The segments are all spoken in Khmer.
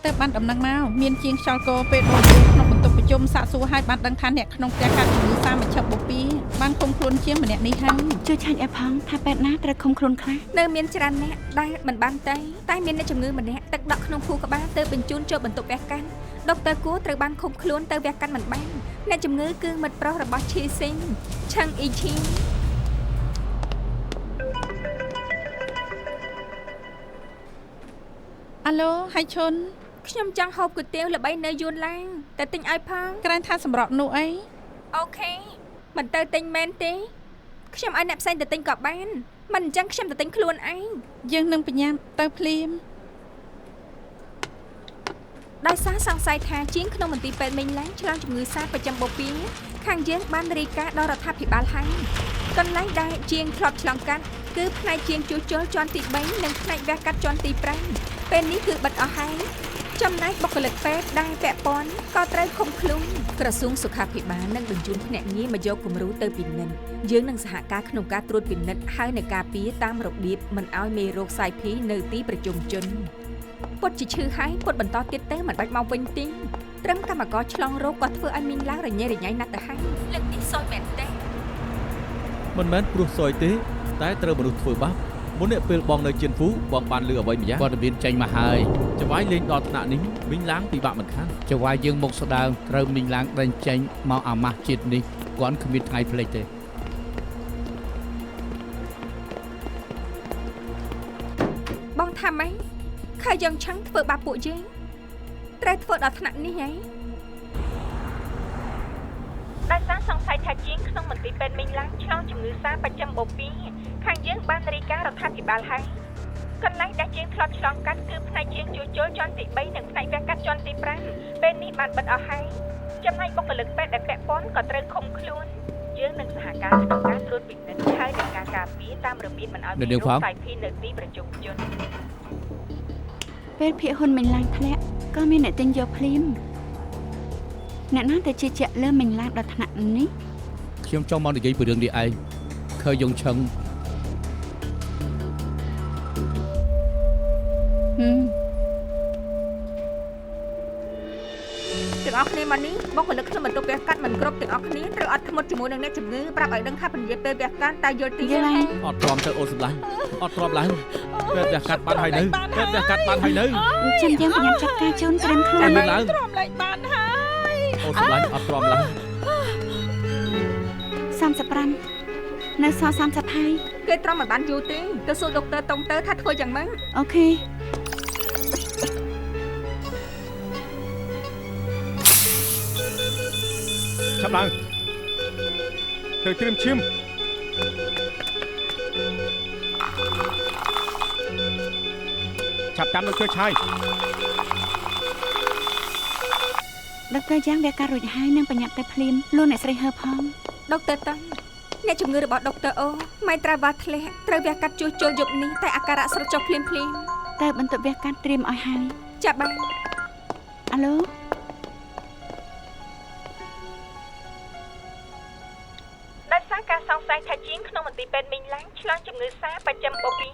ទៅបានដំណឹងមកមានជាងខ្យល់កពេលបងក្នុងបន្ទប់ប្រជុំសាកសួរឲ្យបានដឹងថាអ្នកក្នុងផ្ទះកាត់ជំងឺសាមជ្ឈិបបពីបានឃុំខ្លួនជាម្នាក់នេះហើយជួយឆាញ់អេផងថាពេទ្យណាត្រូវឃុំខ្លួនខ្លះនៅមានច្រើនអ្នកដែលមិនបានតែមានអ្នកជំងឺម្នាក់ទឹកដក់ក្នុងខួរក្បាលទៅបញ្ជូនចូលបន្ទប់វះកាត់ដុកទ័រគួរត្រូវបានឃុំខ្លួនទៅវះកាត់មិនបានអ្នកជំងឺគឺមិត្តប្រុសរបស់ឈីស៊ីងឆឹងអ៊ីឈីអាឡូហៃឈុនខ្ញុំចង់ហូបគុយទាវល្បីនៅយួនឡាងតែទិញឲ្យផងក្រែងថាសម្រាប់នោះអីអូខេមិនទៅទិញមែនទេខ្ញុំឲ្យអ្នកផ្សេងទៅទិញក៏បានមិនអញ្ចឹងខ្ញុំទៅទិញខ្លួនឯងយើងនឹងបញ្ញាទៅភ្លាមដោយសារសង្ស័យថាជាងក្នុងមន្ទីរពេទ្យមីងឡាំងឆ្លងជំងឺសាប្រចាំបូព៌ាខាងយើងបានរាយការណ៍ដល់រដ្ឋាភិបាលហើយកន្លែងដែលជាងធ្លាប់ឆ្លងកាត់គឺផ្នែកជាងជួសជុលជាន់ទី3និងផ្នែកវះកាត់ជាន់ទី5ពេលនេះគឺបិទអស់ហើយចំណែកបុគ្គលិកពេទ្យដែលពាក់ព័ន្ធក៏ត្រូវឃុំខ្លួនក្រសួងសុខាភិបាលនឹងបញ្ជូនភ្នាក់ងារមកយកគំរូទៅពិនិត្យយើងនឹងសហការក្នុងការត្រួតពិនិត្យហើយនឹងការពារតាមរបៀបមិនឲ្យមេរោគសាយភីនៅទីប្រជុំជនពុតជាឈឺហើយពុតបន្តទៀតទៅមិនបាច់មកវិញទេត្រឹមកម្មករឆ្លងរោគក៏ធ្វើឲ្យមានឡើងរញ៉េរញ៉ៃណាស់ទៅហើយលើកនេះសយមែនទេមិនមែនព្រោះសយទេតែត្រូវមនុស្សធ្វើបាបមុននេះពេលបងនៅជៀនហ្វូបងបានលឺអ្វីម្យ៉ាងព័ត៌មានចេញមកហើយចវាយលេងដល់ថ្នាក់នេះមីងឡាងពិបាកមិនខានចវាយយើងមុខស្ដើងត្រូវមីងឡាងដេញចេញមកអាម៉ាស់ជាតិនេះគាត់គ្មានថ្ងៃភ្លេចទេបងថាម៉េចខើយើងឆឹងធ្វើបាបពួកយើងត្រូវធ្វើដល់ថ្នាក់នេះហីដោយសារសង្ស័យថាជាងក្នុងមន្ទីរពេទ្យមីងឡាំងឆ្លងជំងឺសាប្រចាំបូព៌ាខាងយើងបានរាយការណ៍រដ្ឋាភិបាលហើយកន្លែងដែលជាងធ្លាប់ឆ្លងកាត់គឺផ្នែកជាងជួសជុលជាន់ទី3និងផ្នែកវះកាត់ជាន់ទី5ពេលនេះបានបិទអស់ហើយចំណែកបុគ្គលិកពេទ្យដែលពាក់ព័ន្ធក៏ត្រូវឃុំខ្លួនយើងនឹងសហការក្នុងការត្រួតពិនិត្យហើយនឹងការការពារតាមរបៀបមិនឲ្យមានរោគសាយភីនៅទីប្រជុំជនពេលភាគហ៊ុនមីងឡាំងធ្លាក់ក៏មានអ្នកទិញយកភ្លាមអ្នកណាទៅជឿជាក់លើមីងឡាំងដល់ថ្នាក់នេះខ្ញុំចង់មកនិយាយពីរឿងនេះឯងឃើញយងឆឹងទាំងអស់គ្នាមកនេះបុគ្គលិកក្នុងបន្ទប់វះកាត់មិនគ្រប់ទាំងអស់គ្នាត្រូវអត់ធ្មត់ជាមួយនឹងអ្នកជំងឺប្រាប់ឲ្យដឹងថាពន្យាពេលវះកាត់តើយល់ទីទេអត់ទ្រាំទៅអូនសម្លាញ់អត់ទ្រាំឡើងពេលវះកាត់បានហើយនៅពេលវះកាត់បានហើយនៅចាំយើងបញ្ញាប់ចាត់ការជូនត្រឹមខ្លួនឡើងទ្រាំឡើងបានហើយអូនសម្លាញ់អត់ទ្រាំឡើង35នៅសល់30ហើយគេទ្រាំមិនបានយូរទេទៅសួរដុកទ័រតុងទៅថាធ្វើយ៉ាងម៉េចអូខេចាប់ឡើងទៅត្រៀមឈាមចាប់តាមលោកជួយឆាយដុកទ័រយ៉ាងវាការរួចហើយនឹងបញ្ញាប់ទៅភ្លាមលោកអ្នកស្រីហើផងដុកទ័រតាំងអ្នកជំងឺរបស់ដុកទ័រអូម៉ៃត្រាវ៉ាធ្លាក់ត្រូវវះកាត់ជួសជុលយប់នេះតែអាការៈស្រត់ចុះភ្លាមតែបន្ទប់វះកាត់ត្រៀមឲ្យហើយចាប់បានអាឡូដោយសារការសង្ស័យថាជាងក្នុងមន្ទីរពេទ្យមីងឡាំងឆ្លងជំងឺសាប្រចាំបូព៌ា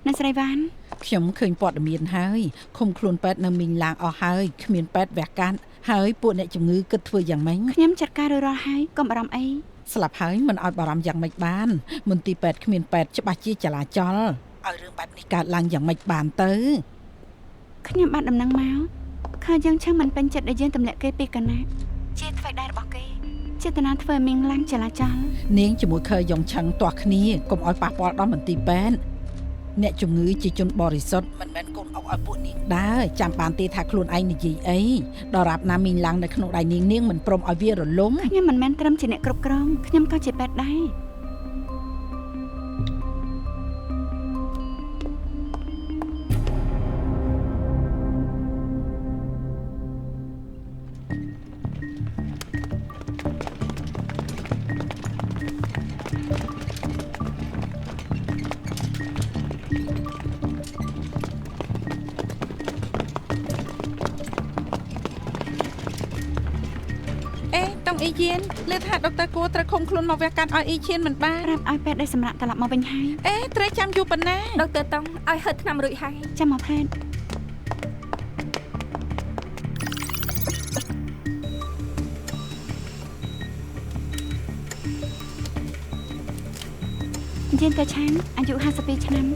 អ្នកស្រីវ៉ាន់ខ្ញុំឃើញព័ត៌មានហើយឃុំខ្លួនពេទ្យនៅមីងឡាងអស់ហើយគ្មានពេទ្យវះកាត់ហើយពួកអ្នកជំងឺគិតធ្វើយ៉ាងម៉េចខ្ញុំចាត់ការរួចរាល់ហើយកុំបារម្ភអីស្លាប់ហើយមិនឲ្យបារម្ភយ៉ាងម៉េចបានមន្ទីរពេទ្យគ្មានពេទ្យច្បាស់ជាចលាចលឲ្យរឿងបែបនេះកើតឡើងយ៉ាងម៉េចបានទៅខ្ញុំបានដំណឹងមកឃើញយើងឆឹងមិនពេញចិត្តដែលយើងទម្លាក់គេពីកណាជាធ្វើដែររបស់គេចេតនាធ្វើឲ្យមីងឡាំងចលាចលនាងជាមួយខើយ៉ុងឆឹងទាស់គ្នាកុំឲ្យប៉ះពាល់ដល់មន្ទីរពេទ្យអ្នកជំងឺជាជនបរិសុទ្ធមិនមែនកូនអុកឲ្យពួកនាងដែរចាំបានទេថាខ្លួនឯងនិយាយអីដរាបណាមីងឡាំងនៅក្នុងដៃនាងមិនព្រមឲ្យវារលំខ្ញុំមិនមែនត្រឹមជាអ្នកគ្រប់គ្រងខ្ញុំក៏ជាពេទ្យដែរអ៊ីយៀនលើថាដុកទ័រគួរត្រូវឃុំខ្លួនមកវះកាត់ឲ្យអ៊ីឈៀនមិនបានប្រាប់ឲ្យពេទ្យได้សម្រាប់ត្រឡប់មកវិញហើយត្រូវចាំយូរប៉ុណ្ណាដុកទ័រតុងឲ្យហឺថ្នាំរួចហើយចាំមកផែន យានទៅឆានអាយុ52ឆ្នាំ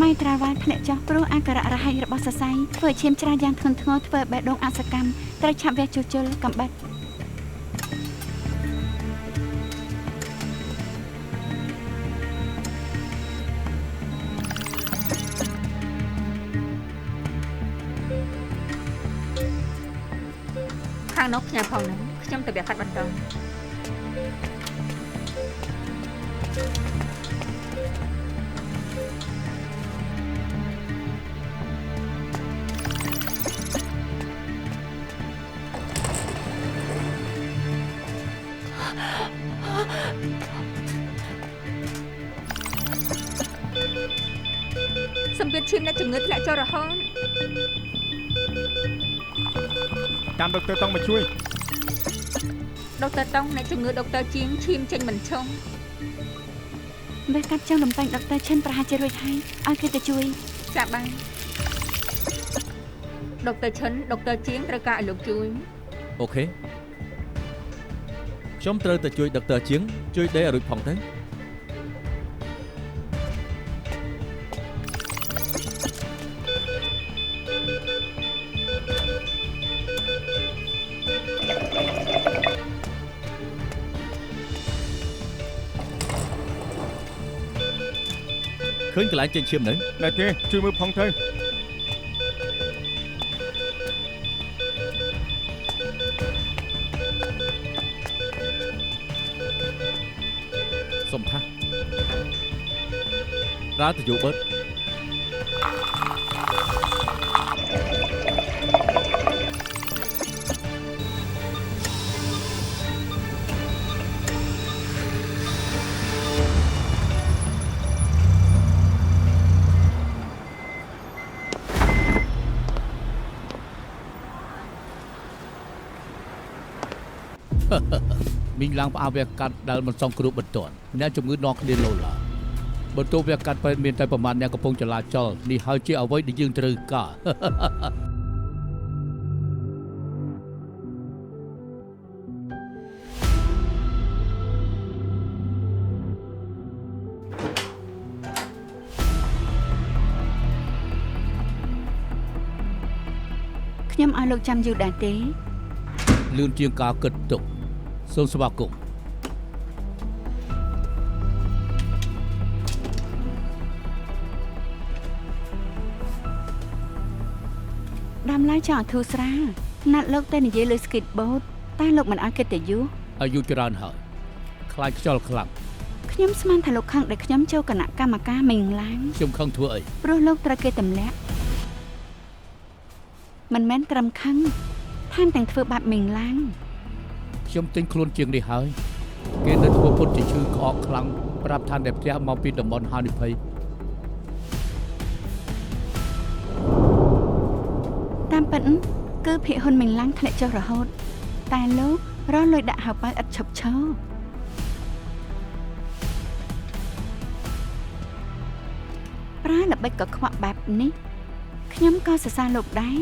ម៉ៃត្រាវ៉ាល់ធ្លាក់ចុះព្រោះអាការៈរហ័យរបស់សរសៃធ្វើឲ្យឈាមច្រាយ៉ាងធ្ងន់ធ្ងរធ្វើឲ្យបេះដូងអសកម្មត្រូវឆាប់វះជួសជុលកំបិតខាងនោះផ្ញើផងហ្នឹងខ្ញុំទៅវគ្គកាត់បន្តសម្ពាធឈាមអ្នកជំងឺធ្លាក់ចុះរហូតចាំដុកទ័រតង់មកជួយ ដុកទ័រតង់អ្នកជំងឺដុកទ័រជាងឈាមចេញមិនឈុំ វះកាត់ចង់លំពេញដុកទ័រឈិនប្រហែលជារួចហើយឲ្យគេទៅជួយ ចាបានដុកទ័រឈិនដុកទ័រជាងត្រូវការឲ្យលោកជួយ អូខេខ្ញុំត្រូវទៅជួយដុកទ័រជាងជួយដេឲ្យរួចផងទៅឃើញកន្លែងចេញឈាមនៅ ណែទេជួយមើលផងទៅ សុំថារាល់ទៅយកបឺត មីងឡើងផ្អាវវះកាត់ដែលមិនសមគ្រូបន្ទាន់អ្នកជំងឺនាំគ្នាលោឡាបន្ទោវះកាត់ពេទ្យមានតែប្រមាណអ្នកកំពុងចលាចលនេះហើយជាអ្វីដែលយើងត្រូវការខ្ញុំឲ្យលោកចាំយូរដែរទេ លឿនជាងការគិតទុកសូមស្វាគមន៍ ដើមឡើយចង់ឲ្យធូរស្រាលណាត់លោកទៅនិយាយលើ skateboard តែលោកមិនឲ្យគិតទៅយូរ អាយុច្រើនហើយខ្លាចខ្យល់ខ្លាំង ខ្ញុំស្មានថាលោកខឹងដែលខ្ញុំចូលគណៈកម្មការមីងឡាំង ខ្ញុំខឹងធ្វើអី ព្រោះលោកត្រូវគេទម្លាក់មិនមែនត្រឹមខឹងថែមទាំងធ្វើបាបមីងឡាំង ខ្ញុំទិញខ្លួនជាងនេះហើយគេនៅធ្វើពុតជាឈឺក្អកខ្លាំងប្រាប់ថាអ្នកផ្ទះមកពីតំបន់ហានិភ័យ តាមពិតគឺភិហ៊ុនមីងឡាំងធ្លាក់ចុះរហូតតែលោករលួយដាក់ហៅប៉ៅឥតឈប់ឈរប្រើល្បិចក៏ខ្វក់បែបនេះខ្ញុំក៏សរសើរលោកដែរ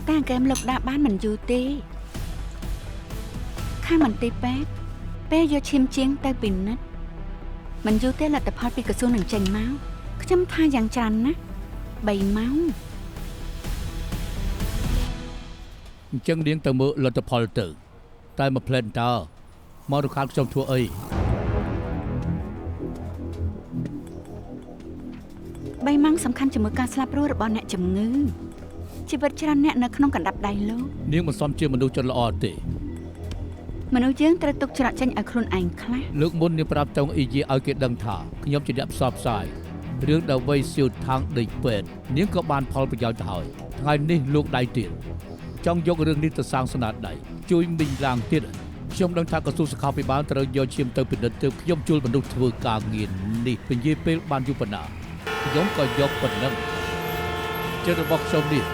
តែហ្គេមលោកដាក់បានមិនយូរទេខាងមន្ទីរពេទ្យពេលយកឈាមជាងទៅពិនិត្យមិនយូរទេលទ្ធផលពីក្រសួងនឹងចេញមកខ្ញុំថាយ៉ាងច្រើនណាស់3ម៉ោង អញ្ចឹងនាងទៅមើលលទ្ធផលទៅតែមកផ្លែនតើមករខាត់ខ្ញុំធ្វើអី 3ម៉ោងសំខាន់ជាមួយការស្លាប់រស់របស់អ្នកជំងឺជីវិតច្រើនអ្នកនៅក្នុងកណ្ដាប់ដៃលោក នាងមិនសមជាមនុស្សចិត្តល្អទេ មនុស្សយើងត្រូវទុកច្រកចេញឲ្យខ្លួនឯងខ្លះ លើកមុននាងប្រាប់តងអ៊ីយេឲ្យគេដឹងថាខ្ញុំជាអ្នកផ្សព្វផ្សាយរឿងដែលវៃសៀវທາງដីពេទ្យនាងក៏បានផលប្រយោជន៍ទៅហើយថ្ងៃនេះលោកដៃទៀតចង់យករឿងនេះទៅសាងស្នាដៃជួយមីងឡាងទៀតខ្ញុំដឹងថាក្រសួងសុខាភិបាលត្រូវយកឈាមទៅពិនិត្យទើបខ្ញុំជួលមនុស្សធ្វើការងារនេះពញាពេលបានយូរប៉ុណ្ណាខ្ញុំក៏យកប៉ុណ្ណឹងចិត្តរបស់ខ្ញុំនេះ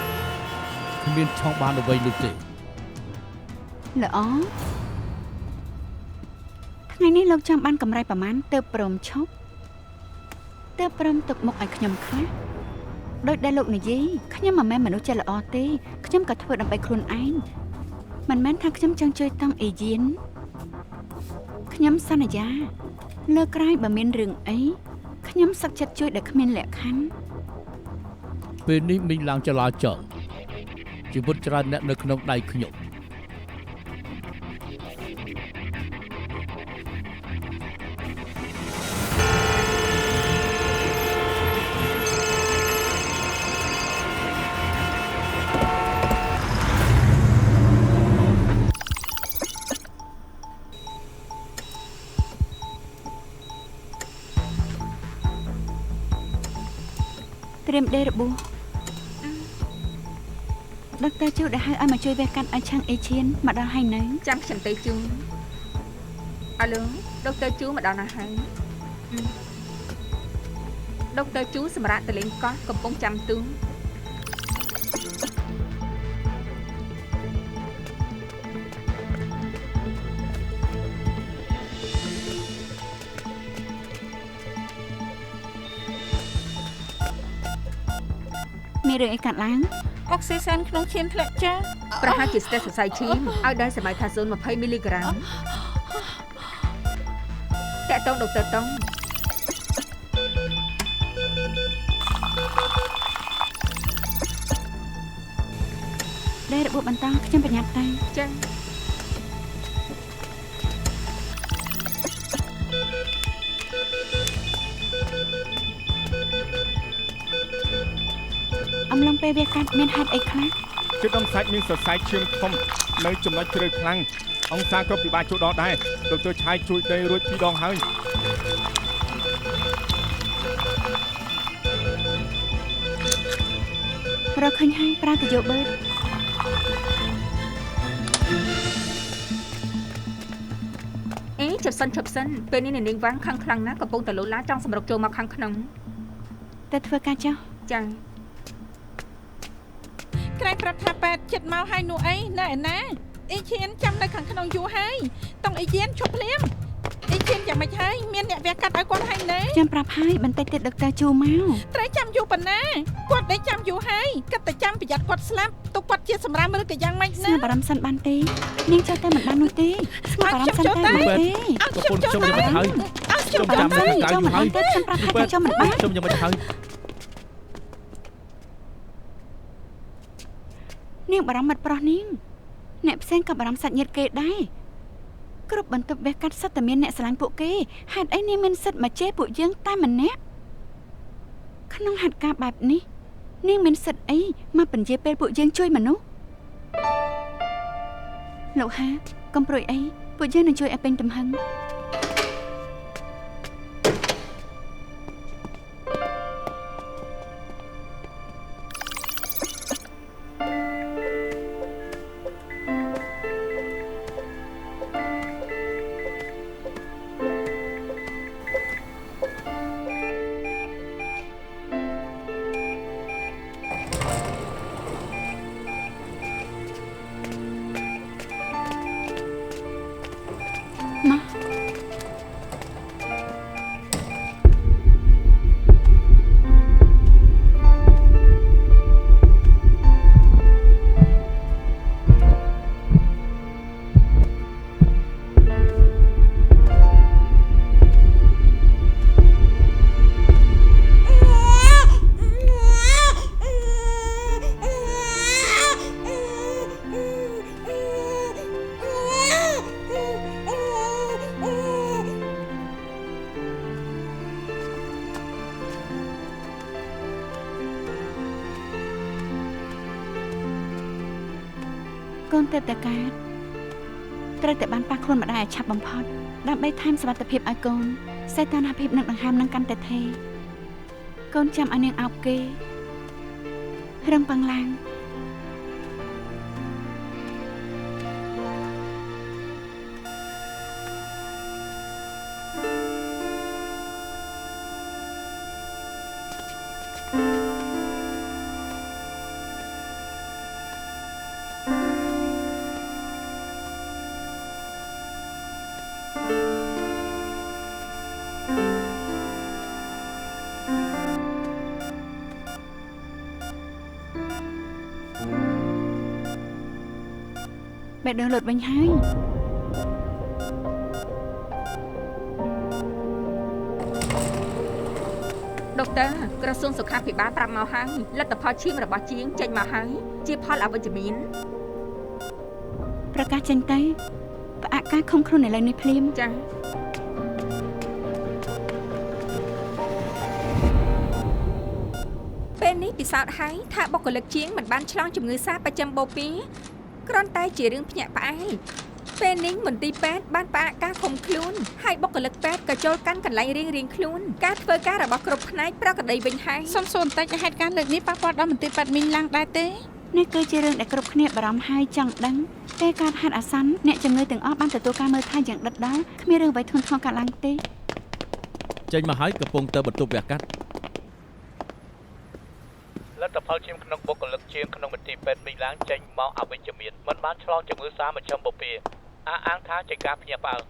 គ្មានឆောင်းបានអ្វីនោះទេ ល្អថ្ងៃនេះលោកចង់បានកម្រៃប្រមាណទើបព្រមឈប់ទើបព្រមទុកមុខឲ្យខ្ញុំខ្លះដោយដែលលោកនិយាយខ្ញុំមិនមែនមនុស្សចេះល្អទេខ្ញុំក៏ធ្វើដើម្បីខ្លួនឯងមិនមែនថាខ្ញុំចង់ជួយតង់អេយៀនខ្ញុំសន្យា លើក្រោយបើមានរឿងអីខ្ញុំសឹកចិត្តជួយដែលគ្មានលក្ខខណ្ឌ ពេលនេះមីងឡើងចលាចលជីវិតច្រើនអ្នកនៅក្នុងដៃខ្ញុំ ត្រៀមដេរបួសដុកទ័រជួដែលហៅឲ្យមកជួយវះកាត់ឲ្យឆាំងអេឈៀនមកដល់ហើយនៅ ចាំខ្ញុំទៅជូនអាឡូដុកទ័រជូមកដល់ណាហើយដុកទ័រជូសម្រាប់ទៅលេងកោះកំពុងចាំទូមានរឿងអីកាត់ឡើង អុកស៊ីសែនក្នុងឈាមធ្លាក់ចាស់ ប្រហែលជាស្ទះសរសៃឈាមឲ្យដែរសម័យថាសូន20មីលីក្រាមតាក់តងដុកទ័រតុង ដេរបួសបន្តខ្ញុំប្រញាប់ទៅ ចា៎ អំឡុងពេលវះកាត់មានហេតុអីខ្លះ ជិតដុំសាច់មានសរសៃឈាមធំនៅចំណុចជ្រៅខ្លាំងអង្គសាក៏ពិបាកចូលដល់ដែរដុកទ័រឆាយជួយដេររួច2ដងហើយ រកឃើញហើយប្រើទៅយកបឺត អេជប់សិនពេលនេះនាងវ៉ាងខាងខ្លាំងណាស់កំពុងតែលោឡាចង់សម្រុកចូលមកខាងក្នុង ទៅធ្វើការចុះ ចា៎ ក្រែងប្រាប់ថាប៉ែតចិត្តមកហើយនោះអីណែឯណាអេឈៀនចាំនៅខាងក្នុងយូរហើយតង់អេឈៀនឈប់ភ្លាមអេឈៀនយ៉ាងម៉េចហើយមានអ្នកវះកាត់ឲ្យគាត់ហើយណែ ខ្ញុំប្រាប់ហើយបន្តិចទៀតដុកទ័រជួមក ត្រូវចាំយូរប៉ុណ្ណាគាត់ដេកចាំយូរហើយគិតតែចាំប្រយ័ត្នគាត់ស្លាប់ទុកគាត់ជាសម្រាប់ឬក៏យ៉ាងម៉េច ស្ ណា ងើបារម្ភសិនបានទេនាងចូលទៅមិនបាននោះទេស្ងើបារម្ភសិនទៅបានទេ ឲ្យខ្ញុំចូលទៅ ហើយ ឲ្យខ្ញុំ បា ចូល រម្ភ ទៅ សិនចូលមិនបានទេខ្ញុំប្រាប់ហើយថាចូលមិនបាន ខ្ញុំយ៉ាងមិនហើយ នាងបារម្ភមិត្តប្រុសនាងអ្នកផ្សេងក៏បារម្ភសាច់ញាតិគេដែរគ្រប់បន្ទប់វះកាត់សិតតែមានអ្នកស្រឡាញ់ពួកគេហេតុអីនាងមានសិទ្ធិមកជេរពួកយើងតែម្នាក់ក្នុងហេតុការណ៍បែបនេះនាងមានសិទ្ធិអីមកបញ្ជាពេលពួកយើងជួយមនុស្សលោកហាកុំព្រួយអីពួកយើងនឹងជួយឲ្យពេញទំហឹង កូនទេពតាកើតត្រូវតែបានប៉ះខ្លួនម្ដាយឲ្យឆាប់បំផុតដើម្បីថែមសុវត្ថិភាពឲ្យកូនសីតានភាពនឹងដង្ហើមនឹងកាន់តែថេរកូនចាំឲ្យនាងអោបគេរឹងប៉ងឡើង បេះដូងលុតវិញហើយ ដុកទ័រក្រសួងសុខាភិបាលប្រាប់មកហើយលទ្ធផលឈាមរបស់ជាងចេញមកហើយជាផលអវិជ្ជមាន ប្រកាសចេញទៅផ្អាកការឃុំខ្លួនឥឡូវនេះភ្លាម ចា៎ពេលនេះពិសោធន៍ហើយថាបុគ្គលិកជាងមិនបានឆ្លងជំងឺសាបប្រចាំបូព៌ាគ្រាន់តែជារឿងភ្ញាក់ផ្អើលពេលនេះមន្ទីរពេទ្យបានផ្អាកការឃុំខ្លួនហើយបុគ្គលិកពេទ្យក៏ចូលកាន់កន្លែងរៀងៗខ្លួនការធ្វើការរបស់គ្រប់ផ្នែកប្រក្រតីវិញហើយ សុំសួរបន្តិចហេតុការណ៍លើកនេះប៉ះពាល់ដល់មន្ទីរពេទ្យមីងឡាំងដែរទេ នេះគឺជារឿងដែលគ្រប់គ្នាបារម្ភហើយចង់ដឹងតែការហេតុអាសន្នអ្នកជំងឺទាំងអស់បានទទួលការមើលថែយ៉ាងដិតដល់គ្មានរឿងអ្វីធ្ងន់ធ្ងរកើតឡើងទេ ចេញមកហើយកំពុងទៅបន្ទប់វះកាត់ លទ្ធផលឈាមក្នុងបុគ្គលិកជាងក្នុងមន្ទីរពេទ្យមីងឡាងចេញមកអវិជ្ជមានមិនបានឆ្លងជំងឺសាមជ្ឈិមបូព៌ាអះអាងថាជាការភ្ញាក់ផ្អើល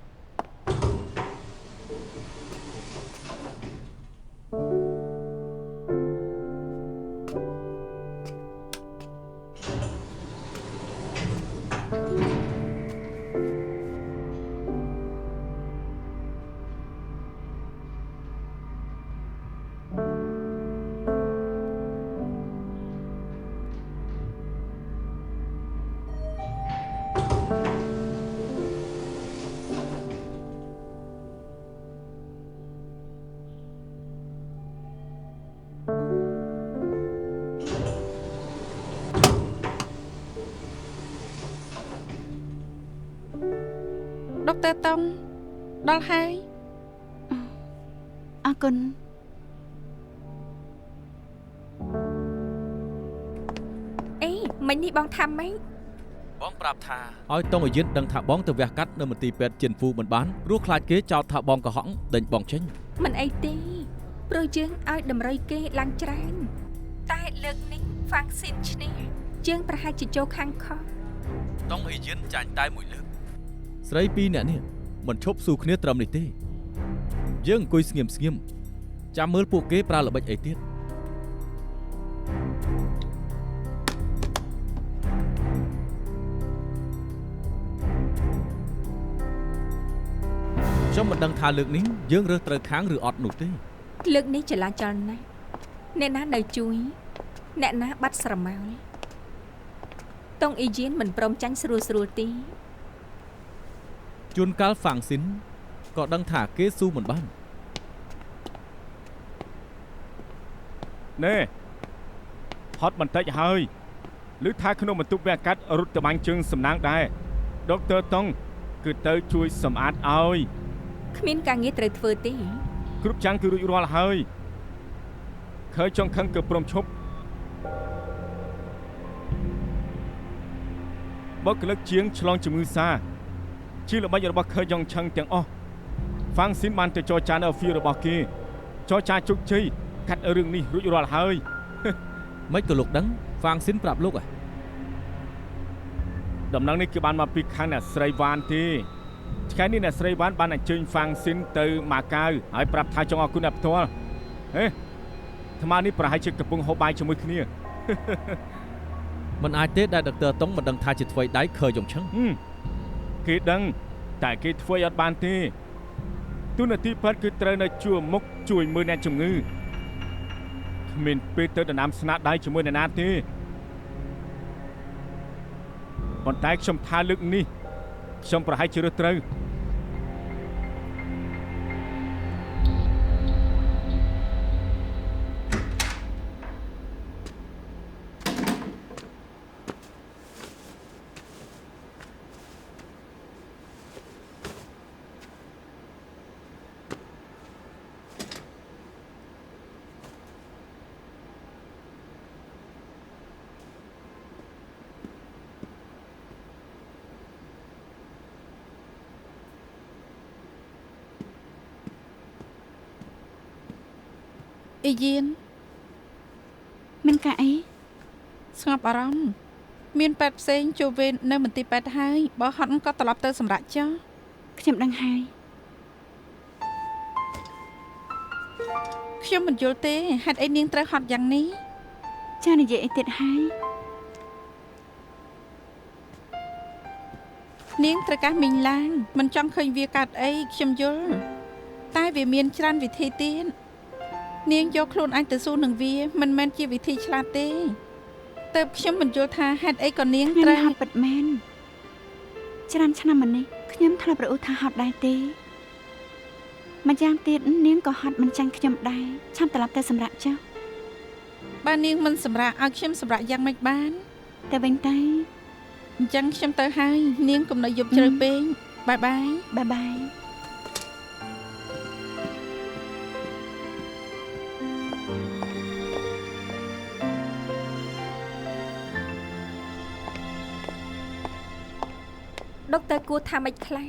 ដុកទ័រតុងដល់ហើយ អរគុណ អេមិញនេះបងថាម៉េច បងប្រាប់ថាឲ្យតុងអាយិនដឹងថាបងទៅវះកាត់នៅមន្ទីរពេទ្យជិនហ្វូមិនបានព្រោះខ្លាចគេចោទថាបងកុហកដេញបងចេញ មិនអីទេព្រោះយើងឲ្យតម្រុយគេឡើងច្រើនតែលើកនេះហ្វាំងស៊ីនឈ្នះយើងប្រហែលជាចូលខាងខុស តុងអាយិនចាញ់តែមួយលើកស្រីពីរនាក់នេះមិនឈប់ស៊ូគ្នាត្រឹមនេះទេយើងអង្គុយស្ងៀមចាំមើលពួកគេប្រើល្បិចអីទៀតខ្ញុំមិនដឹងថាលើកនេះយើងរើសត្រូវខាងឬអត់នោះទេ លើកនេះចលាចលណាស់អ្នកណានៅជួយអ្នកណាបាត់ស្រមោលតុងអ៊ីយៀនមិនព្រមចាញ់ស្រួលទេ ជួនកាលហ្វាំងស៊ីនក៏ដឹងថាគេស៊ូមិនបាន ណែហត់បន្តិចហើយឬថាក្នុងបន្ទប់វះកាត់រត់ទៅបាញ់ជើងសំណាងដែរដុកទ័រតុងគឺទៅជួយសម្អាតឲ្យ គ្មានការងារត្រូវធ្វើទេ គ្រប់ចាំងគឺរួចរាល់ហើយឃើញចង់ខឹងគឺព្រមឈប់បុគ្គលិកជាងឆ្លងជំងឺសាជាល្បិចរបស់ខើយ៉ងឆឹងទាំងអស់ហ្វាំងស៊ីនបានទៅចរចានៅអហ្វីរបស់គេចរចាជោគជ័យកាត់រឿងនេះរួចរាល់ហើយ មិនក៏លោកដឹងហ្វាំងស៊ីនប្រាប់លោក ដំណឹងនេះគឺបានមកពីខាងអ្នកស្រីវ៉ានទេថ្ងៃនេះអ្នកស្រីវ៉ានបានអញ្ជើញហ្វាំងស៊ីនទៅម៉ាកាវហើយប្រាប់ថាចង់អរគុណអ្នកផ្ទាល់ហេអាត្មានេះប្រហែលជាកំពុងហូបបាយជាមួយគ្នា មិនអាចទេដែលដុកទ័រតុងមិនដឹងថាជាថ្វីដៃខើយ៉ងឆឹង គេដឹងតែគេធ្វើអត់បានទេទូនាទីពេទ្យគឺត្រូវនៅជួរមុខជួយមើលអ្នកជំងឺគ្មានពេលទៅដណ្ដើមស្នាដៃជាមួយអ្នកណាទេប៉ុន្តែខ្ញុំថាលើកនេះខ្ញុំប្រហែលជារើសត្រូវ អ៊ីយៀន មានការអី ស្ងប់អារម្មណ៍មានពេទ្យផ្សេងចូលវេននៅមន្ទីរពេទ្យហើយបើហត់ក៏ត្រឡប់ទៅសម្រាប់ចុះ ខ្ញុំដឹងហើយ ខ្ញុំមិនយល់ទេហេតុអីនាងត្រូវហត់យ៉ាងនេះ ចានិយាយអីទៀតហើយ នាងត្រូវការមីងឡាងមិនចង់ឃើញវាកើតអីខ្ញុំយល់តែវាមានច្រើនវិធីទៀត នាងយកខ្លួនឯងទៅស៊ូនឹងវាមិនមែនជាវិធីឆ្លាតទេតែខ្ញុំមិនយល់ថាហេតុអីក៏នាង ខ្ញុំ ត្រូវ ហត់ពិតមែនច្រើនឆ្នាំមកនេះខ្ញុំធ្លាប់រអ៊ូថាហត់ដែរទេម្យ៉ាងទៀតនាងក៏ហត់មិនចាញ់ខ្ញុំដែរឆាប់ត្រឡប់ទៅសម្រាប់ចុះ បើនាងមិនសម្រាប់ឲ្យខ្ញុំសម្រាប់យ៉ាងម៉េចបាន តែវិញទៅ អញ្ចឹងខ្ញុំទៅហើយនាងកុំនៅយប់ជ្រៅពេកបាយបាយ បាយបាយ ដុកទ័រគួរថាម៉េចខ្លះ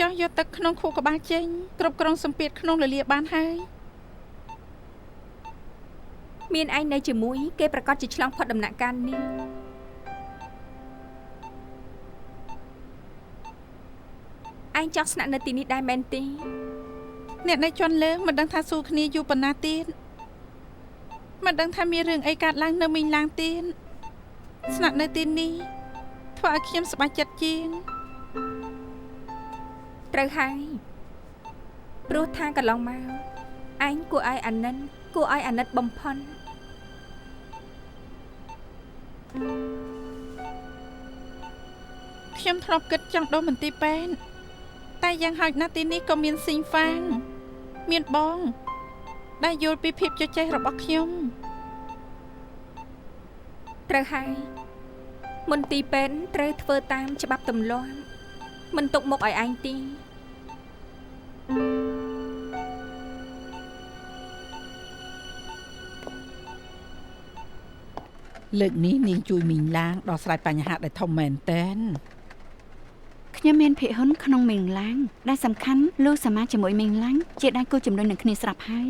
ចោះយកទឹកក្នុងខួរក្បាលចេញគ្រប់គ្រងសម្ពាធក្នុងលលាបានហើយ មានឯងនៅជាមួយគេប្រកាសជាឆ្លងផុតដំណាក់កាលនេះឯងចង់ស្នាក់នៅទីនេះដែរមែនទេ អ្នកនៅជន់លើមិនដឹងថាស៊ូគ្នាយូរប៉ុណ្ណាទៀតមិនដឹងថាមានរឿងអីកើតឡើងនៅមីងឡាងទៀតស្នាក់នៅទីនេះធ្វើឲ្យខ្ញុំសប្បាយចិត្តជាង ត្រូវហើយព្រោះថាកន្លងមកឯងគួរឲ្យអាណិនគួរឲ្យអាណិតបំផុត ខ្ញុំធ្លាប់គិតចង់ដូរមន្ទីរពេទ្យតែយ៉ាងហោចណាស់ទីនេះក៏មានស៊ីងហ្វាងមានបងដែលយល់ពីភាពជជែករបស់ខ្ញុំ ត្រូវហើយមន្ទីរពេទ្យត្រូវធ្វើតាមច្បាប់ទម្លាប់មិនទុកមុខឲ្យឯងទេ លើកនេះនាងជួយមីងឡាងដោះស្រាយបញ្ហាដែលធំមែនតែន ខ្ញុំមានភិហ៊ុនក្នុងមីងឡាំងដែលសំខាន់លូសមាជាមួយមីងឡាំងជាដៃគូជំនួយនឹងគ្នាស្រាប់ហើយ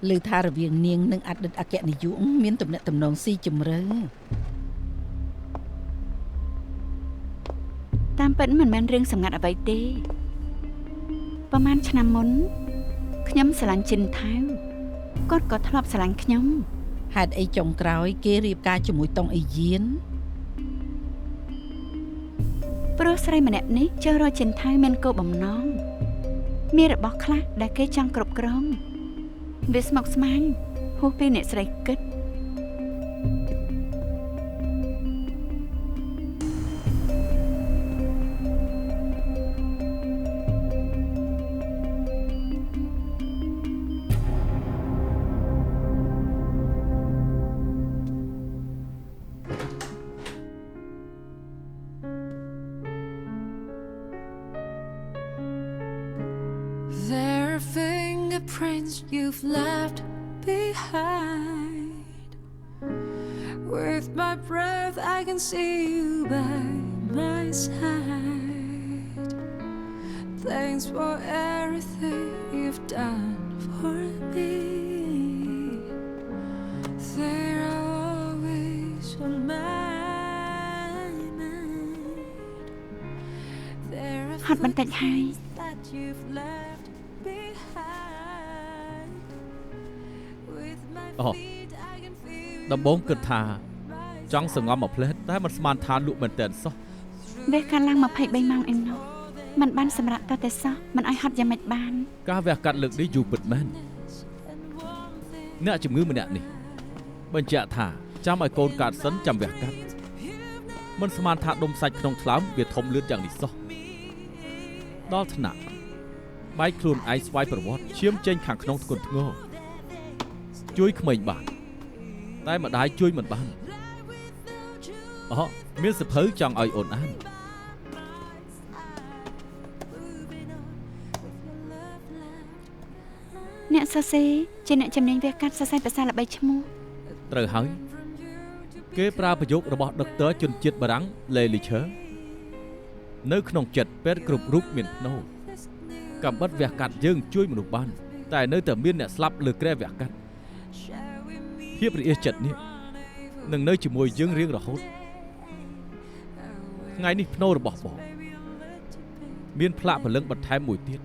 ឮថារវាងនាងនិងអតីតអគ្គនាយកមានទំនាក់ទំនងស៊ីជម្រៅ តាមពិតមិនមែនរឿងសម្ងាត់អ្វីទេប្រហែលឆ្នាំមុនខ្ញុំស្រឡាញ់ចិនថៅគាត់ក៏ធ្លាប់ស្រឡាញ់ខ្ញុំ ហេតុអីចុងក្រោយគេរៀបការជាមួយតុងអ៊ីយាន ព្រោះស្រីម្នាក់នេះចូលរកចិនថៅមានគោលបំណងមានរបស់ខ្លះដែលគេចង់គ្រប់គ្រងវាស្មុគស្មាញហួសពីអ្នកស្រីគិត There are fingerprints you've left behind. With my breath, I can see you by my side. Thanks for everything you've done for me. They're always on my mind. There are ហត់បន្តិចហើយ that you've left behind. With my feet I can feel ដំបូងគិតថាចង់សងំមួយផ្លេតតែមិនស្មានថាលក់មែនតែនសោះ វាកាលឡើង23ម៉ោងឯណោះมันបានសម្រាប់តតែសោះมันឲ្យហត់យ៉ាងម៉េចបាន ការវះកាត់លើកនេះយូរពិតមែនអ្នកជំងឺម្នាក់នេះបញ្ជាក់ថាចាំឲ្យកូនកើតសិនចាំវះកាត់មិនស្មានថាដុំសាច់ក្នុងថ្លើមវាធំលឿនយ៉ាងនេះសោះដល់ថ្នាក់បែកខ្លួនឯងស្វ័យប្រវត្តិឈាមចេញខាងក្នុងធ្ងន់ធ្ងរជួយក្មេងបានតែម្ដាយជួយមិនបានអូមានសភៅចង់ឲ្យអូនអាន អ្នកសរសេរជាអ្នកជំនាញវះកាត់សរសេរភាសាល្បីឈ្មោះ ត្រូវហើយគេប្រើប្រយោគរបស់ដុកទ័រជនជាតិបារាំងលេលីឈើនៅក្នុងចិត្តពេទ្យគ្រប់រូបមានភ្នោកំបិតវះកាត់យើងជួយមនុស្សបានតែនៅតែមានអ្នកស្លាប់លើគ្រែវះកាត់ភាពរីកចិត្តនេះនឹងនៅជាមួយយើងរៀងរហូតថ្ងៃនេះភ្នោរបស់បងមានផ្លាកព្រលឹងបន្ថែមមួយទៀត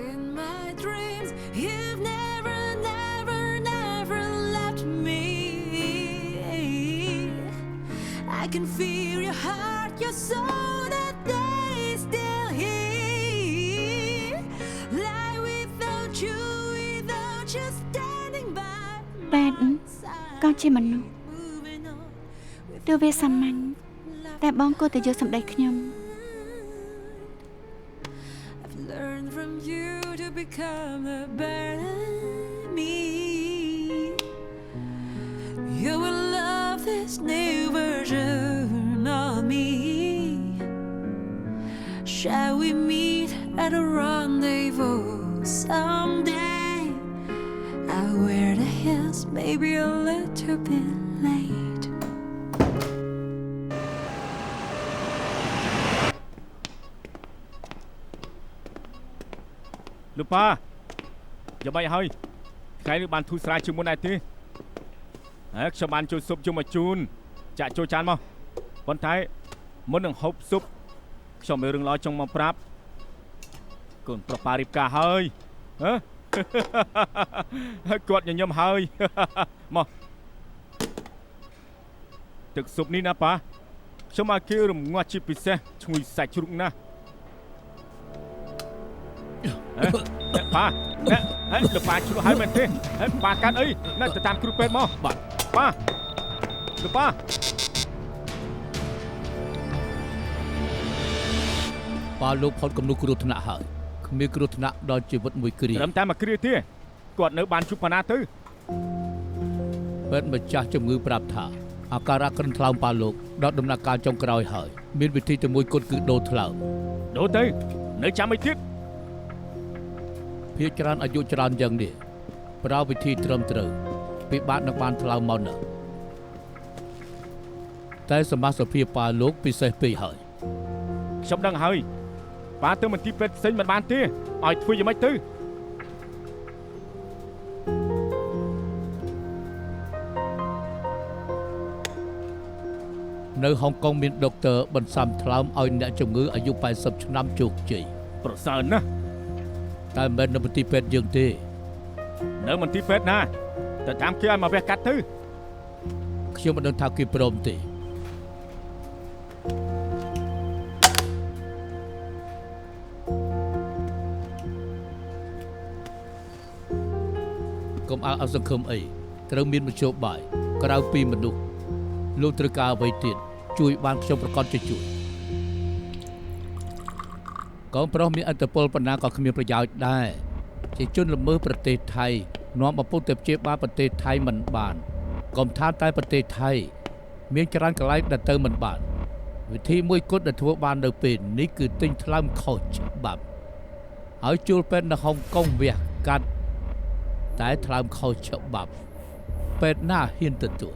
in my dreams. You've never, never, never left me. I can feel your heart, your soul, that they still here. Lie without you, without just standing by ពេទ្យក៏ជាមនុស្ស moving on with ទោះវាសាមញ្ញតែបងគួរតែយកសម្ដីខ្ញុំ I've learned from you to become a better me. You will love this new version of me. Shall we meet at a rendezvous someday? I'll wear the heels, maybe a little bit late. លោកប៉ាយ៉ាងម៉េចហើយថ្ងៃនេះបានធូរស្រាលជាងមុនដែរទេហើយខ្ញុំបានជួយស៊ុបជុំមកជូនចាក់ចូលចានមកប៉ុន្តែមុននឹងហូបស៊ុបខ្ញុំមានរឿងល្អចង់មកប្រាប់កូនប្រុសប៉ារៀបការហើយហ៎ គាត់ញញឹមហើយ មកទឹកស៊ុបនេះណាប៉ាខ្ញុំឲ្យគេរំងាស់ជាពិសេសឈ្ងុយសាច់ជ្រូកណាស់ប៉ាលោកប៉ាឆ្លោះហើយមែនទេប៉ាកាត់អីនៅទៅតាមគ្រូពេទ្យមកបាទប៉ាលោកប៉ា ប៉ាលោកផុតគំនុគ្រោះថ្នាក់ហើយគ្មានគ្រោះថ្នាក់ដល់ជីវិតមួយគ្រា ត្រឹមតែមួយគ្រាទេគាត់នៅបានជួបប៉ុណ្ណាទៅ ពេទ្យម្ចាស់ជំងឺប្រាប់ថាអាការៈក្រិនថ្លើមប៉ាលោកដល់ដំណាក់កាលចុងក្រោយហើយមានវិធីតែមួយគត់គឺដូរថ្លើម ដូរទៅនៅចាំអីទៀត ភាគច្រើនអាយុច្រើនយ៉ាងនេះប្រើវិធីត្រឹមត្រូវពិបាកនឹងបានថ្លើមមកណាស់តែសមាសភាពប៉ាលោកពិសេសពេកហើយ ខ្ញុំដឹងហើយប៉ាទៅមន្ទីរពេទ្យផ្សេងមិនបានទេឲ្យធ្វើយ៉ាងម៉េចទៅ នៅហុងកុងមានដុកទ័របន្សាំថ្លើមឲ្យអ្នកជំងឺអាយុ80ឆ្នាំជោគជ័យ ប្រសើរណាស់ តែមិនមែននៅមន្ទីរពេទ្យយើងទេ នៅមន្ទីរពេទ្យណាទៅតាមគេឲ្យមកវះកាត់ទៅ ខ្ញុំមិនដឹងថាគេព្រមទេកុំឲ្យសង្ឃឹមអីត្រូវមានមធ្យោបាយក្រៅពីមនុស្សលោកត្រូវការអ្វីទៀតជួយបានខ្ញុំប្រកាសជាជួយកូនប្រុសមានអត្តពលប៉ុណ្ណាក៏គ្មានប្រយោជន៍ដែរជាជនល្មើសប្រទេសថៃនាំឪពុកទៅព្យាបាលប្រទេសថៃមិនបានកុំថាតែប្រទេសថៃមានច្រើនកន្លែងដែលទៅមិនបានវិធីមួយគត់ដែលធ្វើបាននៅពេលនេះគឺទិញថ្លើមខុសច្បាប់ហើយជួលពេទ្យនៅហុងកុងវះកាត់តែថ្លើមខុសច្បាប់ពេទ្យណាហ៊ានទទួល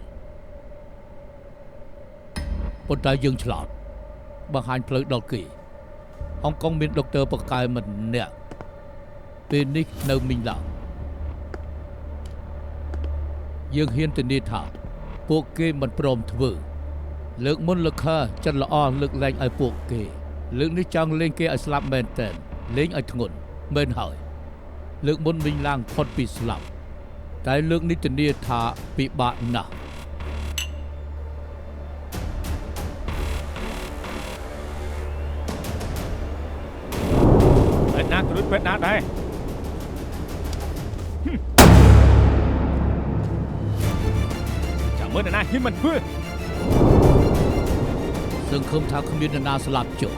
ប៉ុន្តែយើងឆ្លោតបង្ហាញផ្លូវដល់គេហុងកុងមានដុកទ័រប៉កែម្នាក់ពេលនេះនៅមីងឡាយើងហ៊ានធានាថាពួកគេមិនព្រមធ្វើលើកមុនលើកខើចិត្តល្អលើកលែងឲ្យពួកគេលើកនេះចង់លេងគេឲ្យស្លាប់មែនតើលេងឲ្យធ្ងន់មែនហើយលើកមុនមីងឡាផុតពីស្លាប់តែលើកនេះធានាថាពិបាកណាស់ ណាគ្រូពេទ្យណាដែរចាំមើលណាហ៊ានមិនធ្វើ សង្ឃឹមថាគ្មាននរណាស្លាប់ចុះ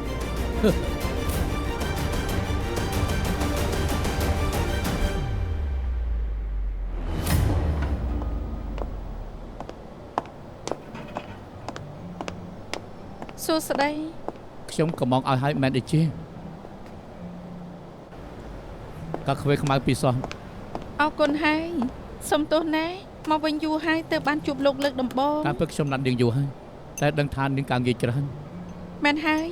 សួស្តី ខ្ញុំក៏មកឲ្យហើយមែនទេជេកាខ្វេខ្មៅពីសោះ អរគុណហើយសុំទោសណាមកវិញយូរហើយទើបបានជួបលោកលើកដំបូង តាមពិតខ្ញុំណាត់នាងយូរហើយតែដឹងថានាងការងារច្រើន មែនហើយ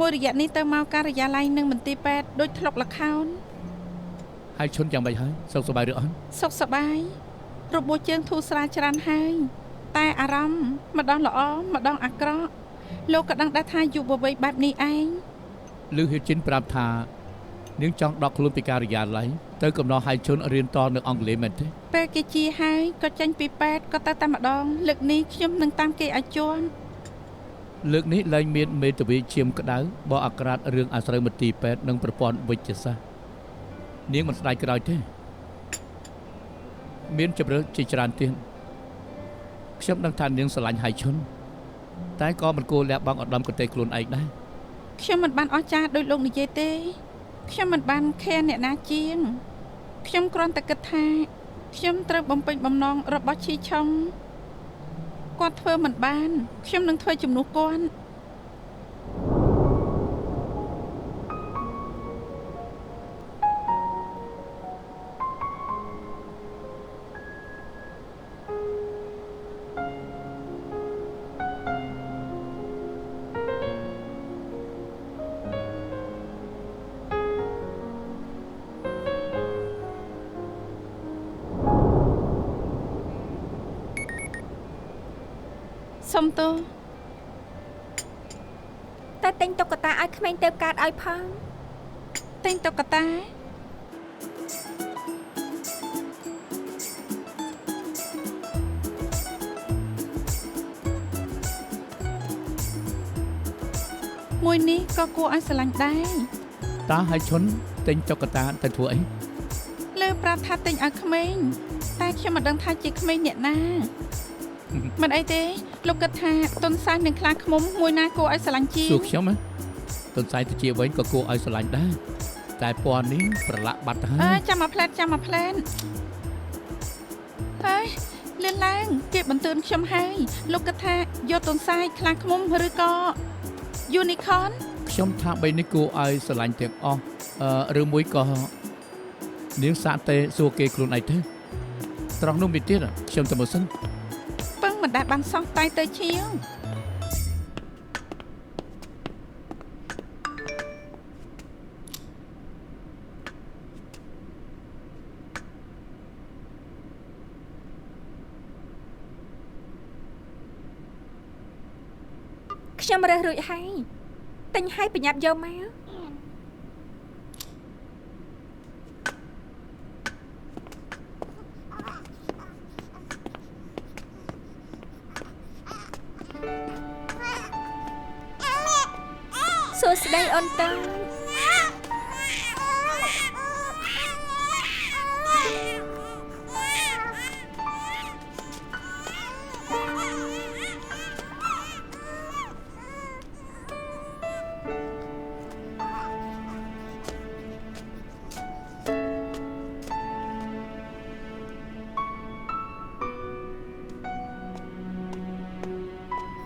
មួយរយៈនេះទៅមកការិយាល័យនឹងមន្ទីរពេទ្យដូចធ្លុកលខោន ហើយឈុនយ៉ាងម៉េចហើយសុខសប្បាយឬអត់ សុខសប្បាយរបួសជើងធូរស្រាលច្រើនហើយតែអារម្មណ៍ម្ដងល្អម្ដងអាក្រក់លោកក៏ដឹងដែរថាយុវវ័យបែបនេះឯង លឺហ៊ីជីនប្រាប់ថានាងចង់ដកខ្លួនពីការិយាល័យទៅកំណោះហើយជន់រៀនតនៅអង់គ្លេសមែនទេ ពេលគេជាហើយក៏ចេញពីពេទ្យក៏ទៅតែម្ដងលើកនេះខ្ញុំនឹងតាមគេឲ្យជាប់ លើកនេះឡើងមានមេធាវីឈាមក្តៅបកអាក្រាតរឿងអាស្រូវមន្ទីរពេទ្យនិងប្រព័ន្ធវិទ្យាសាស្ត្រនាងមិនស្ដាយក្រោយទេ មានជម្រើសជាច្រើនទៀតខ្ញុំដឹងថានាងស្រឡាញ់ហៃឈុនតែក៏មិនគួរលះបង់ឧត្តមកតេខ្លួនឯងដែរ ខ្ញុំមិនបានអស្ចារ្យដោយលោកនិយាយទេខ្ញុំមិនបានខែអ្នកណាជាងខ្ញុំគ្រាន់តែគិតថាខ្ញុំត្រូវបំពេញបំណងរបស់ឈីឆុងគាត់ធ្វើមិនបានខ្ញុំនឹងធ្វើជំនួសគាត់ សុំទោស តែទិញតុក្កតាឲ្យក្មេងទៅកើតឲ្យផង ទិញតុក្កតាមួយនេះក៏គួរឲ្យស្រឡាញ់ដែរ តើហៃឈុនទិញតុក្កតាទៅធ្វើអី លើប្រាប់ថាទិញឲ្យក្មេងតែខ្ញុំមិនដឹងថាជាក្មេងអ្នកណា មិនអីទេលោកគិតថាតុនសាយនឹងខ្លាឃ្មុំមួយណាគួរឲ្យស្រឡាញ់ជាង សួរខ្ញុំហ៎តុនសាយទៅជាវិញក៏គួរឲ្យស្រឡាញ់ដែរតែពណ៌នេះប្រឡាក់បាត់ទៅហើយ ចាំមកផ្លែតហើយលឿនឡើងគេបន្ទឿនខ្ញុំហើយលោកគិតថាយកតុនសាយខ្លាឃ្មុំឬក៏ unicorn ខ្ញុំថាបីនេះគួរឲ្យស្រឡាញ់ទាំងអស់ឬមួយក៏នាងសាកតេសួរគេខ្លួនឯងទៅត្រង់នោះមានទៀតខ្ញុំទៅមើលសិន ពឹងមិនដែលបានសោះតែទៅឈៀង ខ្ញុំរើសរួចហើយទិញឲ្យប្រញាប់យកមក សួស្ដីអូនតា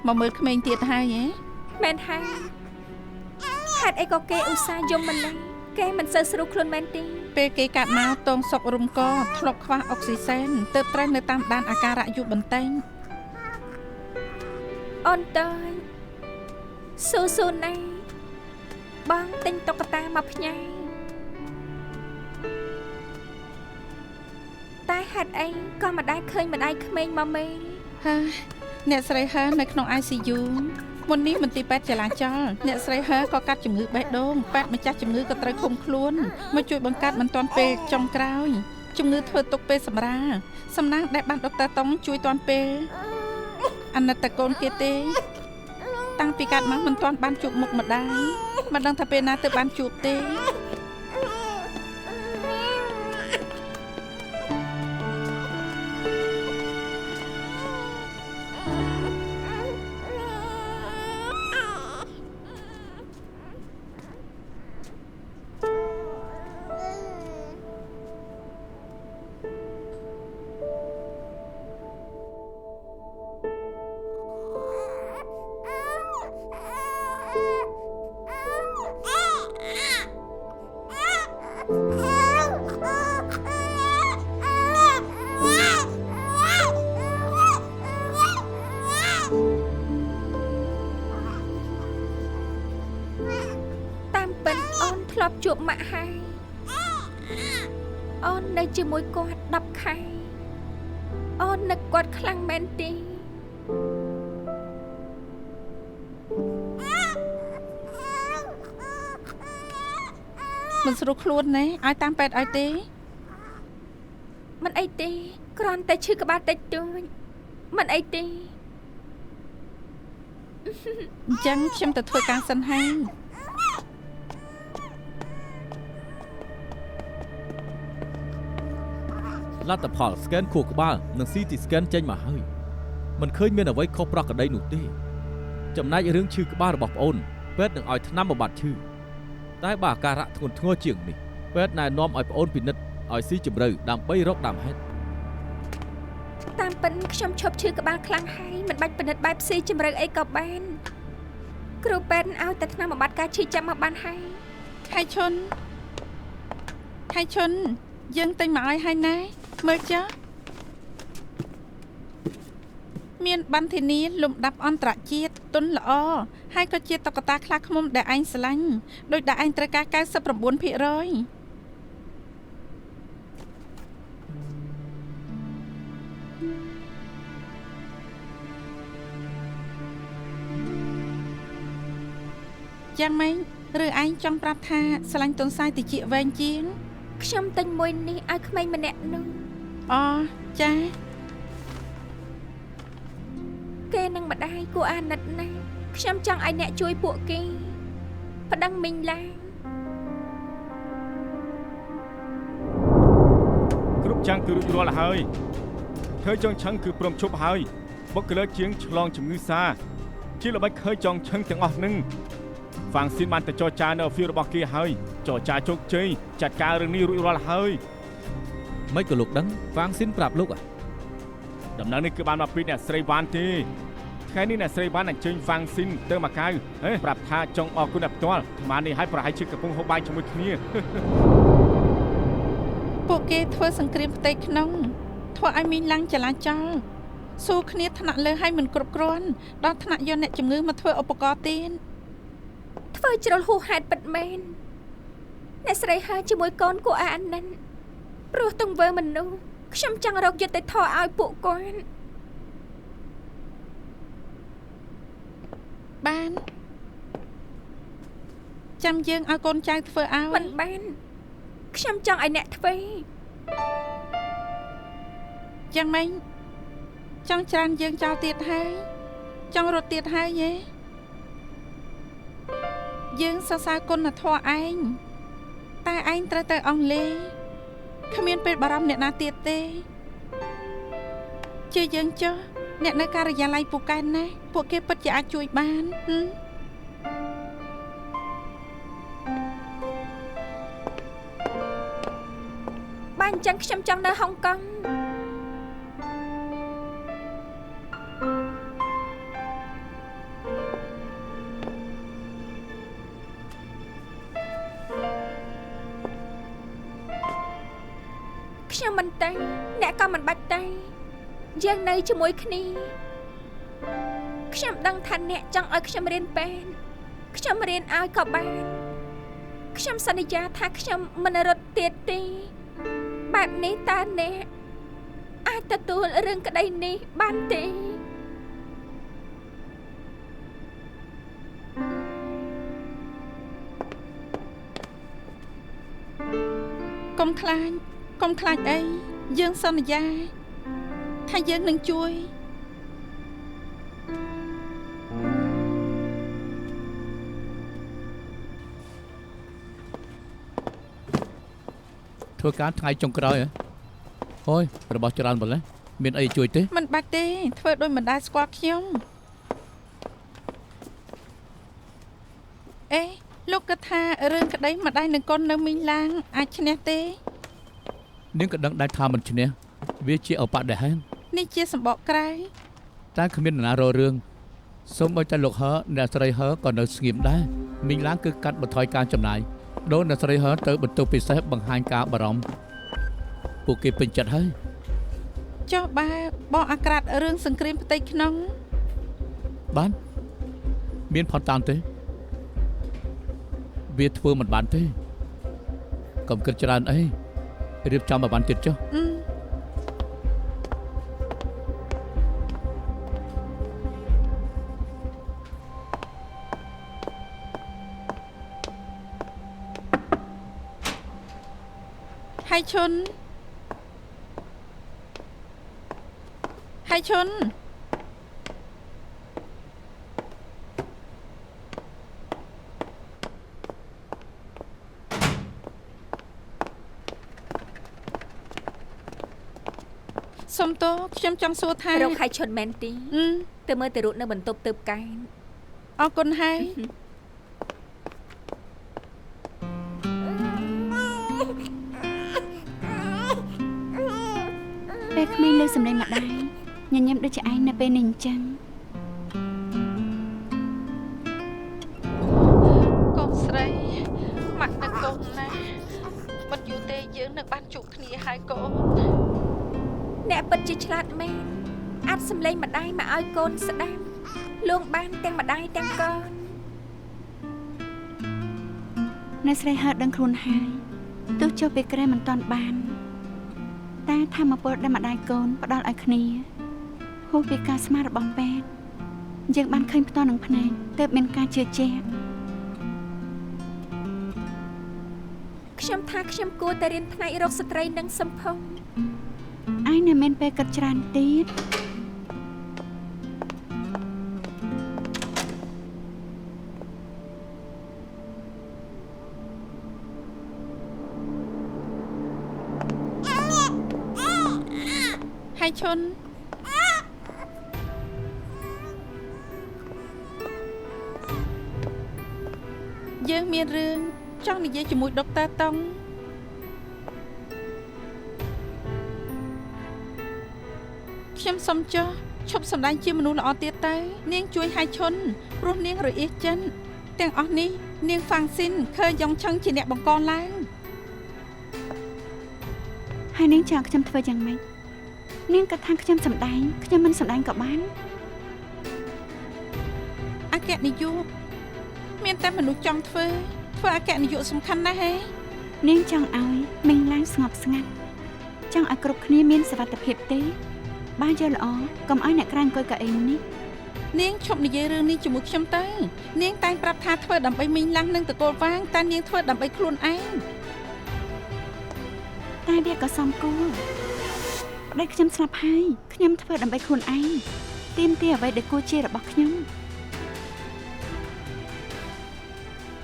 មកមើលក្មេងទៀតហើយហ៎ មែនហើយហេតុអីក៏គេឧស្សាហ៍យំមិនឡេះគេមិនសូវស្រួលខ្លួនមែនទេ ពេលគេកាត់មកតងសុករំកធ្លាប់ខ្វះអុកស៊ីសែនទើបត្រូវនៅតាមដានអាការៈយូរបន្តិច អូនតាយស៊ូណាស់បងទិញតុក្កតាមកផ្ញើតែហេតុអីក៏មិនដែលឃើញម្ដាយក្មេងមកមេ ហើយអ្នកស្រីហើនៅក្នុង ICU មុននេះមន្ទីរពេទ្យចរាចរណ៍អ្នកស្រីហើក៏កាត់ជំងឺបេះដូងពេទ្យម្ចាស់ជំងឺក៏ត្រូវឃុំខ្លួនមកជួយបង្កើតមិនទាន់ពេលចុងក្រោយជំងឺធ្វើទុកពេលសម្រាលសំណាងដែលបានដុកទ័រតុងជួយទាន់ពេលអាណិតតកូនគេទេតាំងពីកាត់មកមិនទាន់បានជួបមុខម្ដាយមិនដឹងថាពេលណាទៅបានជួបទេ តាមពិតអូនធ្លាប់ជួបម៉ាក់ហើយអូននៅជាមួយគាត់10ខែអូននឹកគាត់ខ្លាំងមែនទេ មិនស្រួលខ្លួនណែឲ្យតាមពេទ្យឲ្យទេ មិនអីទេគ្រាន់តែឈឺក្បាលតិចតួចមិនអីទេ អញ្ចឹងខ្ញុំទៅធ្វើការសិនហើយ អ លទ្ធផល scan ខួរក្បាលនិង CT scan ចេញមកហើយមិនឃើញមានអ្វីខុសប្រក្រតីនោះទេចំណែករឿងឈឺក្បាលរបស់ប្អូនពេទ្យនឹងឲ្យថ្នាំបំបត្តិឈឺតែបើអាការៈធ្ងន់ធ្ងរជាងនេះពេទ្យណែនាំឲ្យប្អូនពិនិត្យឲ្យស៊ីជម្រៅដើម្បីរកដើមហេតុ តាមពិតខ្ញុំឈប់ឈឺក្បាលខ្លាំងហើយមិនបាច់ពិនិត្យបែបស៊ីជម្រៅអីក៏បានគ្រូពេទ្យឲ្យតែថ្នាំបំបត្តិការឈឺចាំមកបានហើយ ខៃឈុនយើងទិញមកឲ្យហើយណាមើលចុះមានបន្ធានាលំដាប់អន្តរជាតិទុនល្អហើយក៏ជាតុក្កតាខ្លាឃ្មុំដែលឯងស្រឡាញ់ដោយដែលឯងត្រូវការ 99% យ៉ាងម៉េចឬឯងចង់ប្រាប់ថាស្រឡាញ់ទុនសាយតិចវែងជាង ខ្ញុំទិញមួយនេះឲ្យក្មេងម្នាក់នោះ អូចា គេនឹងម្ដាយគួរអាណិតណាស់ខ្ញុំចង់ឲ្យអ្នកជួយពួកគេប្តឹងមីងឡាង គ្រប់ចាំងគឺរួចរាល់ហើយធ្វើចងឆឹងគឺព្រមឈប់ហើយបុគ្គលិកជាងឆ្លងជំងឺសាជាល្បិចឃើញចងឆឹងទាំងអស់នឹងហ្វាំងស៊ីនបានទៅចរចានៅអហ្វីសរបស់គេហើយចរចាជោគជ័យចាត់ការរឿងនេះរួចរាល់ហើយ មិនក៏លោកដឹងហ្វាងស៊ីនប្រាប់លោក ដំណឹងនេះគឺបានមកពីអ្នកស្រីវ៉ាន់ទេថ្ងៃនេះអ្នកស្រីវ៉ាន់អញ្ជើញហ្វាំងស៊ីនទៅមកកៅប្រាប់ថាចង់អរគុណអ្នកផ្ទាល់អាម៉ានេះឲ្យប្រហែលជាកំពុងហូបបាយជាមួយគ្នា ពួកគេធ្វើសង្គ្រាមផ្ទៃក្នុងធ្វើឲ្យមីងឡាំងចលាចលសួរគ្នាថ្នាក់លើឲ្យមិនគ្រប់គ្រាន់ដល់ថ្នាក់យកអ្នកជំងឺមកធ្វើឧបករណ៍ទៀត ធ្វើជ្រុលហួសហេតុពិតមែនអ្នកស្រីហើជាមួយកូនគួរអាណិតព្រោះទង្វើមនុស្សខ្ញុំចង់រកយុត្តិធម៌ឲ្យពួកគាត់ បានចាំយើងឲ្យកូនចៅធ្វើឲ្យ មិនបានខ្ញុំចង់ឲ្យអ្នកធ្វើ យ៉ាងម៉េចចង់ច្រានយើងចោលទៀតហើយចង់រត់ទៀតហើយយេយើងសរសើរគុណធម៌ឯងតែឯងត្រូវទៅអង់គ្លេសគ្មានពេលបារម្ភអ្នកណាទៀតទេជឿយើងចុះអ្នកនៅការិយាល័យពូកែនណាពួកគេពិតជាអាចជួយបាន បានអញ្ចឹងខ្ញុំចង់នៅហុងកុង ខ្ញុំមិនទៅអ្នកក៏មិនបាច់ទៅយើងនៅជាមួយគ្នាខ្ញុំដឹងថាអ្នកចង់ឲ្យខ្ញុំរៀនពេទ្យខ្ញុំរៀនឲ្យក៏បានខ្ញុំសន្យាថាខ្ញុំមិនរត់ទៀតទេបែបនេះតើអ្នកអាចទទួលរឿងក្តីនេះបានទេ កុំខ្លាចអីយើងសន្យាថាយើងនឹងជួយ ធ្វើការថ្ងៃចុងក្រោយអូយរបស់ច្រើនម្ល៉េះមានអីជួយទេ មិនបាច់ទេធ្វើដោយមិនដែលស្គាល់ខ្ញុំអេលោកគិតថារឿងក្តីម្ដាយនឹងកូននៅមីងឡាងអាចឈ្នះទេ នាងក៏ដឹងដែរថាមិនឈ្នះវាជាឧបដិហេតុ នេះជាសម្បកក្រៅ តែគ្មាននរណារករឿងសូម្បីតែលោកហឺអ្នកស្រីហឺក៏នៅស្ងៀមដែរមីងឡាងគឺកាត់បន្ថយការចំណាយដូនអ្នកស្រីហឺទៅបន្ទប់ពិសេសបង្ហាញការបារម្ភពួកគេពេញចិត្តហើយ ចុះបើបងអាក្រាតរឿងសង្គ្រាមផ្ទៃក្នុង បានមានផុតតាមទេវាធ្វើមិនបានទេកុំគិតច្រើនអីរៀបចំឲ្យបានទៀតចុះ ហើយឈុន អ សុំទោសខ្ញុំចង់សួរថា រកហើយឈុនមែនទីទៅមើលទៅរូបនៅបន្ទប់ទៅកែន អរគុណហើយ ពេលក្មេងលើសំឡេងម្ដាយញញឹមដូចជាឯងនៅពេលនេះអញ្ចឹង កូនស្រីម៉ាក់នឹកកូនណាមិនយូរទេយើងនឹងបានជួបគ្នាហើយកូន អ្នកពិតជាឆ្លាតមែនអាចសំឡេងម្ដាយមកឲ្យកូនស្ដាប់លួងបានទាំងម្ដាយទាំងកូន អ្នកស្រីហឺតដឹងខ្លួនហើយទោះចុះពេលក្រែមិនតាន់បានតែធម្មពលដែលម្ដាយកូនផ្ដល់ឲ្យគ្នាហួសពីការស្មានរបស់ពេទ្យយើងបានឃើញផ្ទាល់នឹងភ្នែកទើបមានការជឿជាក់ ខ្ញុំថាខ្ញុំគួរតែរៀនផ្នែករកស្ត្រីនិងសម្ផស្ស ឯងនៅមានពេលគិតច្រើនទៀត ហើយឈុនយើងមានរឿងចង់និយាយជាមួយដុកទ័រតុងខ្ញុំសុំចុះឈប់សម្ដែងជាមនុស្សល្អទៀតទៅនាងជួយហើយឈុនព្រោះនាងរអៀសចិនទាំងអស់នេះនាងហ្វាំងស៊ីនឃើញយ៉ងឆឹងជាអ្នកបង្កឡើង ហើយនាងចង់ខ្ញុំធ្វើយ៉ាងម៉េចនាងក៏ថាខ្ញុំសម្ដែងខ្ញុំមិនសម្ដែងក៏បាន អគ្គនាយកមានតែមនុស្សចង់ធ្វើអគ្គនាយកសំខាន់ណាស់ហេ នាងចង់ឲ្យមីងឡើងស្ងប់ស្ងាត់ចង់ឲ្យគ្រប់គ្នាមានសុវត្ថិភាពទេបានយល់ល្អកុំឲ្យអ្នកក្រៅអង្គុយកៅអីនេះ នាងឈប់និយាយរឿងនេះជាមួយខ្ញុំទៅនាងតែងប្រាប់ថាធ្វើដើម្បីមីងឡាំងនិងតកូលវាងតែនាងធ្វើដើម្បីខ្លួនឯង តែវាក៏សំគួរប្តីខ្ញុំស្លាប់ហើយខ្ញុំធ្វើដើម្បីខ្លួនឯងទាមទារអ្វីដែលគួរជារបស់ខ្ញុំ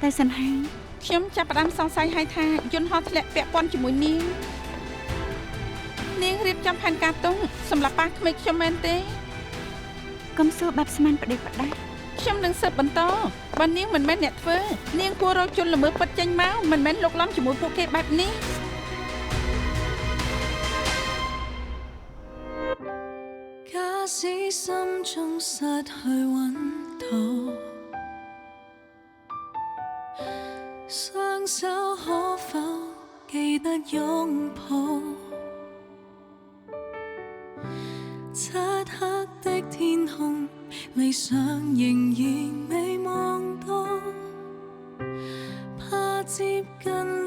តែសិនហើយ ខ្ញុំចាប់ផ្ដើមសង្ស័យហើយថាយន្តហោះធ្លាក់ពាក់ព័ន្ធជាមួយនាងរៀបចំផែនការទុំសម្រាប់ប៉ាក្មេកខ្ញុំមែនទេ កុំសួរបែបស្មានប្រដេកប្រដាស់ ខ្ញុំនឹងស៊ើបបន្តបើនាងមិនមែនអ្នកធ្វើនាងគួររកជនល្មើសពិតចេញមកមិនមែនលោកឡំជាមួយពួកគេបែបនេះ 假使心中失去溫度，雙手可否記得擁抱？漆黑的天空，理想仍然未望到，怕接近。